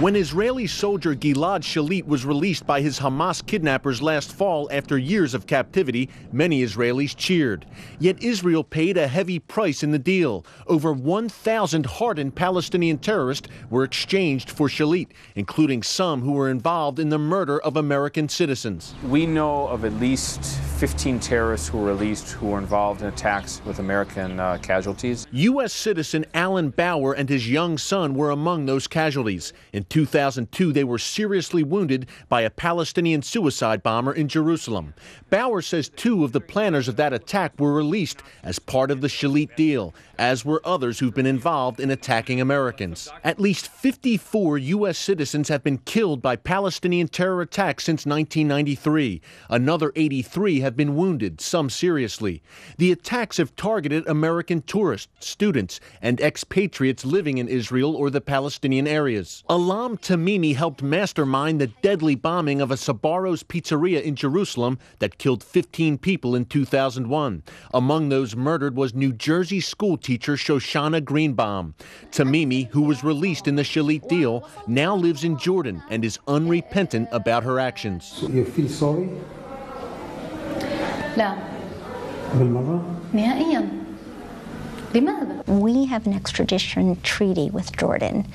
When Israeli soldier Gilad Shalit was released by his Hamas kidnappers last fall after years of captivity, many Israelis cheered. Yet Israel paid a heavy price in the deal. Over 1,000 hardened Palestinian terrorists were exchanged for Shalit, including some who were involved in the murder of American citizens. We know of at least 15 terrorists who were released who were involved in attacks with American casualties. U.S. citizen Alan Bauer and his young son were among those casualties. In 2002, they were seriously wounded by a Palestinian suicide bomber in Jerusalem. Bauer says 2 of the planners of that attack were released as part of the Shalit deal, as were others who've been involved in attacking Americans. At least 54 U.S. citizens have been killed by Palestinian terror attacks since 1993. Another 83 have been wounded, some seriously. The attacks have targeted American tourists, students, and expatriates living in Israel or the Palestinian areas. Alam Tamimi helped mastermind the deadly bombing of a Sbarro's pizzeria in Jerusalem that killed 15 people in 2001. Among those murdered was New Jersey school teacher Shoshana Greenbaum. Tamimi, who was released in the Shalit deal, now lives in Jordan and is unrepentant about her actions. So you feel sorry? لا بالمرة؟ نهائيا. لماذا؟ We have an extradition treaty with Jordan.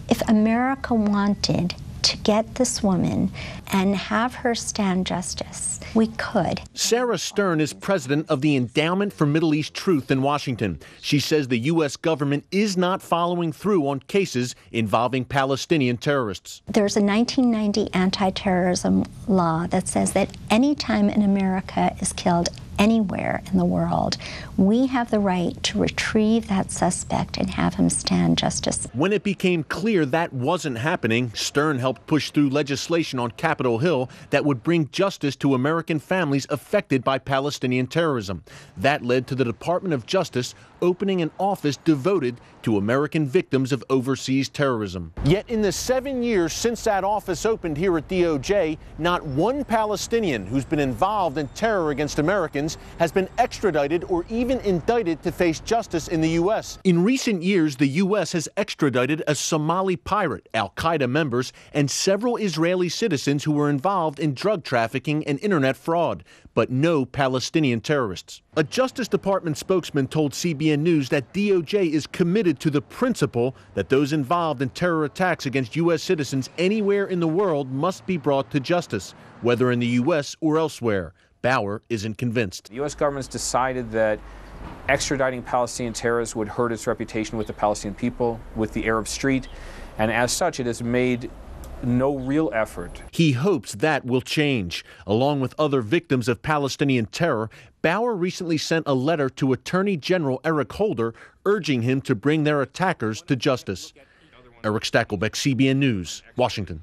If America wanted to get this woman and have her stand justice, we could. Sarah Stern is president of the Endowment for Middle East Truth in Washington. She says the U.S. government is not following through on cases involving Palestinian terrorists. There's a 1990 anti-terrorism law that says that any time an America is killed anywhere in the world, we have the right to retrieve that suspect and have him stand justice. When it became clear that wasn't happening, Stern helped push through legislation on Capitol Hill that would bring justice to American families affected by Palestinian terrorism. That led to the Department of Justice opening an office devoted to American victims of overseas terrorism. Yet in the 7 years since that office opened here at DOJ, not one Palestinian who's been involved in terror against Americans has been extradited or even indicted to face justice in the U.S. In recent years, the U.S. has extradited a Somali pirate, al-Qaeda members, and several Israeli citizens who were involved in drug trafficking and internet fraud, but no Palestinian terrorists. A Justice Department spokesman told CBN News that DOJ is committed to the principle that those involved in terror attacks against U.S. citizens anywhere in the world must be brought to justice, whether in the U.S. or elsewhere. Bauer isn't convinced. The U.S. government's decided that extraditing Palestinian terrorists would hurt its reputation with the Palestinian people, with the Arab street, and as such, it has made no real effort. He hopes that will change. Along with other victims of Palestinian terror, Bauer recently sent a letter to Attorney General Eric Holder urging him to bring their attackers to justice. Eric Stakelbeck, CBN News, Washington.